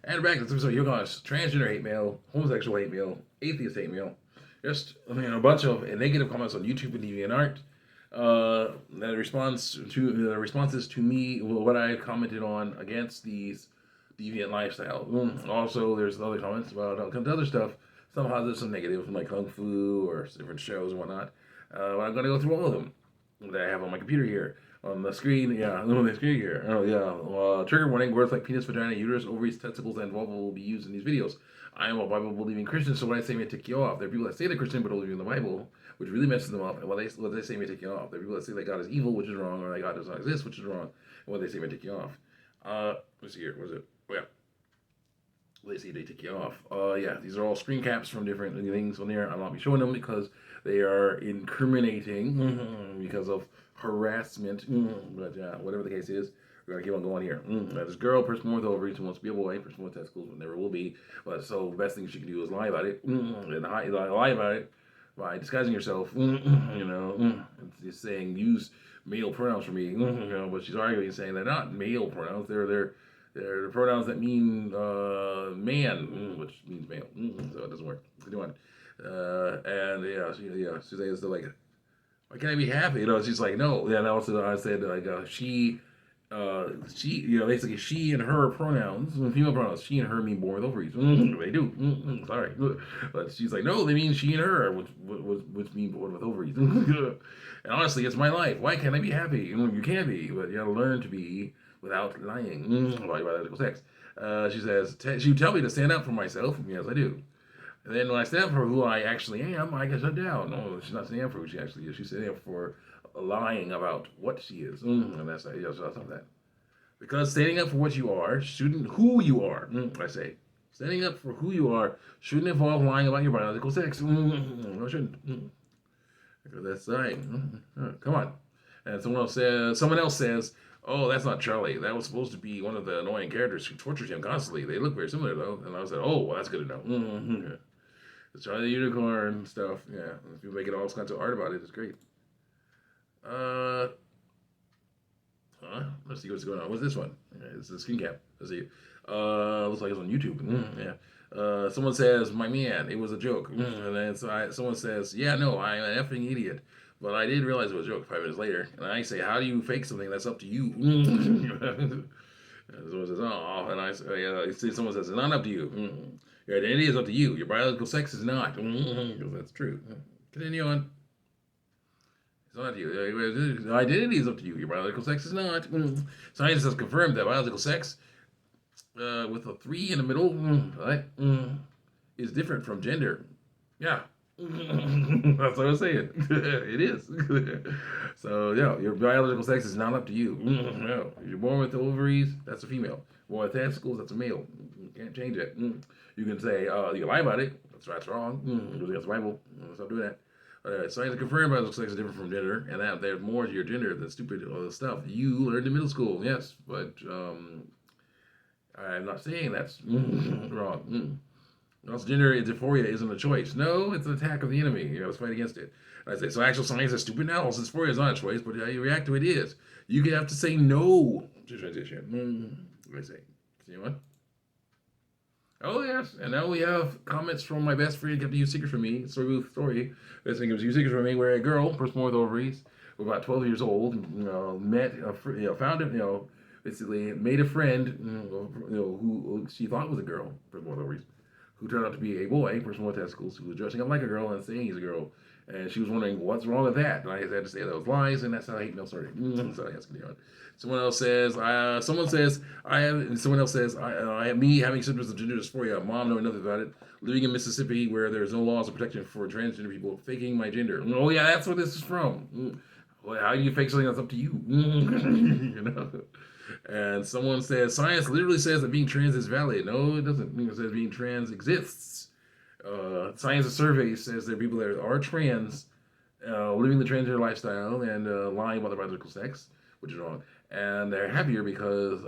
And back to this episode, you're going transgender hate mail, homosexual hate mail, atheist hate mail. Just a bunch of negative comments on YouTube and DeviantArt. That responses to me, what I commented on against these deviant lifestyle. Also, there's other comments about comes to other stuff. Some positive, some negative, from like kung fu or different shows and whatnot. But I'm going to go through all of them that I have on my computer here. On the screen, yeah, on the screen here. Oh, yeah. Trigger warning: words like penis, vagina, uterus, ovaries, testicles, and vulva will be used in these videos. I am a Bible-believing Christian, so when I say may tick you off, there are people that say they're Christian but don't believe in the Bible, which really messes them up. And what they say may tick you off. There are people that say that God is evil, which is wrong, or that God does not exist, which is wrong. And what they say may tick you off. Let's see here. What is it? Oh, yeah. They say they tick you off. Yeah, these are all screen caps from different things on there. I'll not be showing them because they are incriminating because of harassment. But whatever the case is, we're gonna keep on going here. This girl, person with ovaries, who wants to be a boy, person with testicles, but never will be. But so the best thing she can do is lie about it, and lie about it by disguising yourself. Just saying use male pronouns for me. But she's arguing saying they're not male pronouns. They're the pronouns that mean man, which means male. So it doesn't work. Continue on. And yeah, she says like, why can't I be happy? She's like, no. Yeah, and also I said like she, basically she and her pronouns, female pronouns, she and her mean born with ovaries. They do. Sorry, but she's like, no, they mean she and her, which mean born with ovaries. And honestly, it's my life. Why can't I be happy? You can be, but you gotta learn to be without lying about biological sex. She says, she would tell me to stand up for myself. Yes, I do. And then when I stand up for who I actually am, I get shut down. No, she's not standing up for who she actually is. She's standing up for lying about what she is. And that's that. Because standing up for what you are shouldn't, who you are, I say. Standing up for who you are shouldn't involve lying about your biological sex. No, it shouldn't. Because that's lying. Come on. And someone else says, oh, that's not Charlie. That was supposed to be one of the annoying characters who tortures him constantly. They look very similar, though. And I said, oh, well, that's good to know. The Charlie the Unicorn stuff. Yeah. If you make it all kinds of art about it, it's great. Let's see what's going on. What's this one? It's a screen cap. Let's see. Looks like it's on YouTube. Yeah. Someone says, my man, it was a joke. And then someone says, yeah, no, I'm an effing idiot. But I did realize it was a joke 5 minutes later. And I say, how do you fake something that's up to you? And someone says, oh. And I say, someone says, it's not up to you. Your identity is up to you. Your biological sex is not. That's true. Continue on. It's not you. Identity is up to you. Your biological sex is not. Science has confirmed that biological sex, with a 3 in the middle, right, is different from gender. Yeah. That's what I was saying. It is. So, yeah, your biological sex is not up to you. No. If you're born with ovaries, that's a female. Born with testicles, that's a male. You can't change that. You can say, you can lie about it. That's wrong. Because against the Bible. Stop doing that. Science confirmed biological sex is different from gender, and that there's more to your gender than stupid stuff you learned in middle school. Yes, but I'm not saying that's wrong. Also, gender dysphoria isn't a choice. No, it's an attack of the enemy. You have to fight against it. And I say, so actual science is stupid now? Also, dysphoria is not a choice, but how you react to it is. You have to say no to transition. I say, continue on. Oh yes, and now we have comments from my best friend kept to use secrets from me. Story. This thing gives you secrets from me where a girl, person with ovaries, about 12 years old, met, found it, basically made a friend, who she thought was a girl, person with ovaries, who turned out to be a boy, person with testicles, who was dressing up like a girl and saying he's a girl. And she was wondering what's wrong with that. And I had to say that was lies, and that's how hate mail started. So I guess continue on. Someone else says, I have me having symptoms of gender dysphoria. Mom knowing nothing about it. Living in Mississippi where there's no laws of protection for transgender people. Faking my gender. Oh yeah, that's where this is from. Well, how do you fake something that's up to you? And someone says, science literally says that being trans is valid. No, it doesn't. It says being trans exists. Science of surveys says there are people that are trans, living the transgender lifestyle and lying about their biological sex, which is wrong. And they're happier because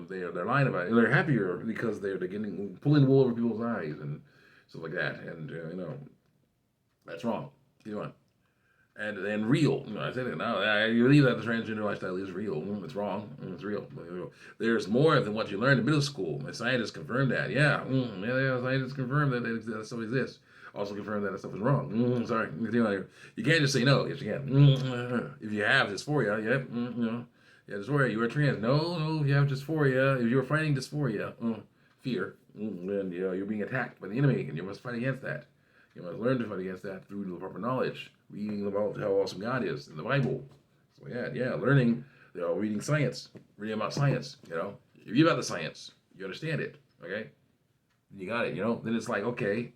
they're lying about it. They're happier because they're getting pulling the wool over people's eyes and stuff like that. And that's wrong. Keep on. and real. I say that now. I believe that the transgender lifestyle is real. It's wrong. It's real. There's more than what you learned in middle school. And scientists confirm that. Yeah, scientists confirm that that stuff exists. Also confirm that stuff is wrong. Sorry, you can't just say no. Yes, you can. If you have dysphoria, yep, yeah, dysphoria. You are trans. No. If you have dysphoria, if you're fighting dysphoria, fear, then you're being attacked by the enemy, and you must fight against that. You must learn to fight against that through the proper knowledge, reading about how awesome God is in the Bible. So learning, reading science, reading about science. If you read about the science, you understand it. Okay, you got it. Then it's like okay.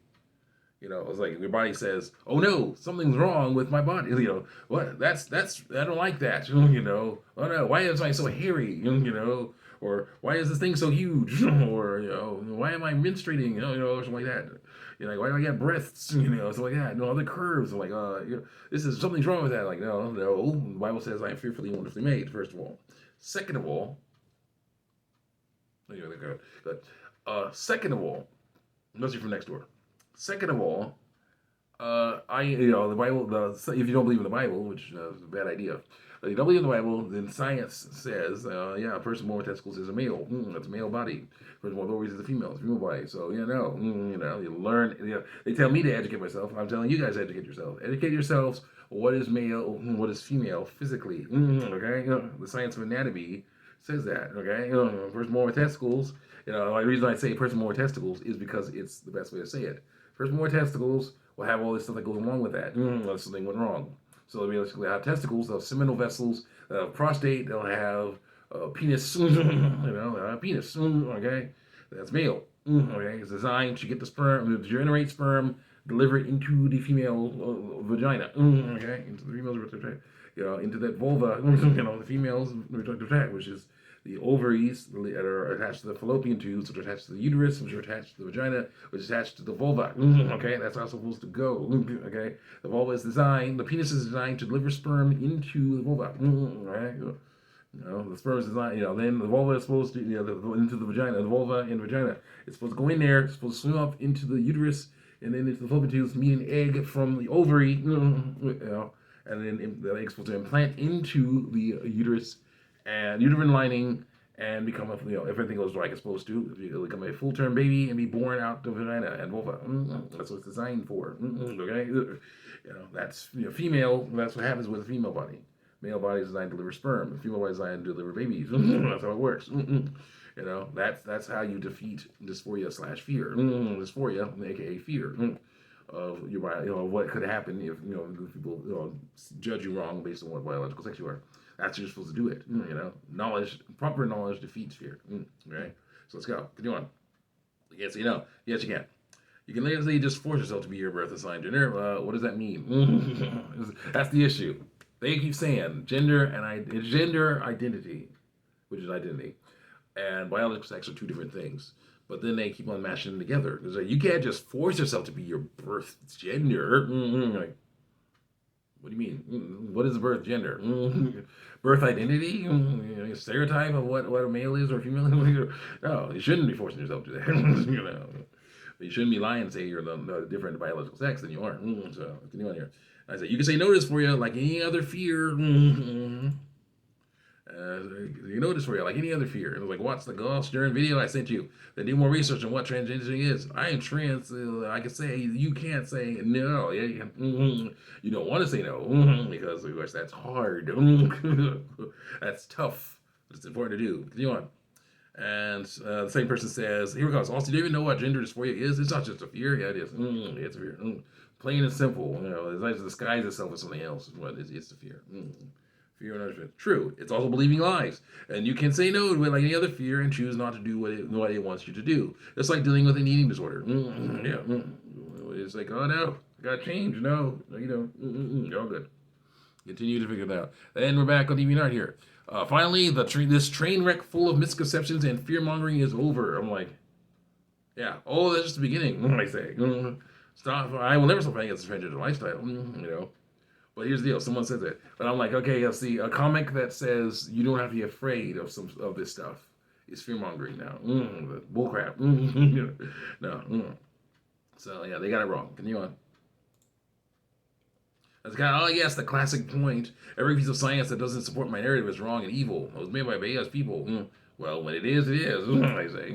It's like your body says, "Oh no, something's wrong with my body." What? That's I don't like that. Oh no, why is I so hairy? Or why is this thing so huge? Or why am I menstruating? Or something like that. Why do I get breasts? Something like that. Other curves. Like, this is something's wrong with that. Like, no. The Bible says I am fearfully and wonderfully made. First of all, second of all, good. Second of all, unless you're from next door. Second of all, the Bible. If you don't believe in the Bible, which is a bad idea, if you don't believe in the Bible, then science says, a person born with testicles is a male. That's a male body. A person born with ovaries is a female. It's a female body. So you learn. They tell me to educate myself. I'm telling you guys to educate yourself. Educate yourselves. What is male? What is female physically? Okay, the science of anatomy says that. Okay, a person born with testicles. The reason I say person born with testicles is because it's the best way to say it. Person born with testicles will have all this stuff that goes along with that. Unless something went wrong. So they'll basically have testicles, they'll have seminal vessels, they'll have prostate, they'll have a penis, they'll have a penis, okay? That's male, okay? It's designed to get the sperm, to generate sperm, deliver it into the female vagina, okay? Into the female's reproductive tract, into that vulva, the female's reproductive tract, which is the ovaries that are attached to the fallopian tubes, which are attached to the uterus, which are attached to the vagina, which is attached to the vulva. Okay, that's how it's supposed to go. Okay, the vulva is designed, the penis is designed to deliver sperm into the vulva. Right? The sperm is designed, then the vulva is supposed to, into the vagina, the vulva and vagina. It's supposed to go in there, it's supposed to swim up into the uterus, and then into the fallopian tubes, meet an egg from the ovary, and then the egg's supposed to implant into the uterus and uterine lining and become if everything goes like it's supposed to, it'll become a full-term baby and be born out of vagina and vulva. That's what it's designed for. Okay, that's female. That's what happens with a female body. Male body is designed to deliver sperm. The female body is designed to deliver babies. That's how it works. That's how you defeat dysphoria / fear. Dysphoria, aka fear. Of your body, what could happen if people judge you wrong based on what biological sex you are. That's how you're supposed to do it. Proper knowledge defeats fear. Right? So let's go. Continue on. Yes, yes, you can. You can literally just force yourself to be your birth assigned gender. What does that mean? That's the issue. They keep saying gender identity, which is identity, and biological sex are two different things. But then they keep on mashing them together. It's like, you can't just force yourself to be your birth gender. Like, what do you mean? What is birth gender? Birth identity? A stereotype of what a male is or a female is? No, you shouldn't be forcing yourself to that. But you shouldn't be lying and say you're the different biological sex than you are. So continue on here. I say you can say no to this for you like any other fear. You know this for you, like any other fear. It was like, watch the Gauss Stern video I sent you. Then do more research on what transgender is. I am trans. I can say, you can't say no. Yeah, you don't want to say no because, of course, that's hard. That's tough. But it's important to do. Continue on. And the same person says, here we go. Also, do you even know what gender dysphoria is? It's not just a fear. Yeah, it is. It's a fear. Plain and simple. It's like to disguise itself as something else. Is what it is. It's a fear. Fear and understanding. True. It's also believing lies. And you can say no to it like any other fear and choose not to do what it wants you to do. It's like dealing with an eating disorder. It's like, oh no, I got to change. No, you don't. You're all good. Continue to figure it out. And we're back on DeviantArt here. Finally, this train wreck full of misconceptions and fear mongering is over. I'm like, yeah. Oh, that's just the beginning. I say, stop. I will never stop fighting against the transgender lifestyle. But here's the deal. Someone says it, but I'm like, okay, let's see. A comic that says you don't have to be afraid of this stuff is fear mongering now. Bullcrap. No. So yeah, they got it wrong. Continue on. It's kind of, oh yes, the classic point. Every piece of science that doesn't support my narrative is wrong and evil. It was made by biased people. Well, when it is, it is. I say.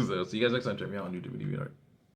So see you guys next time. Check me out on YouTube and DeviantArt.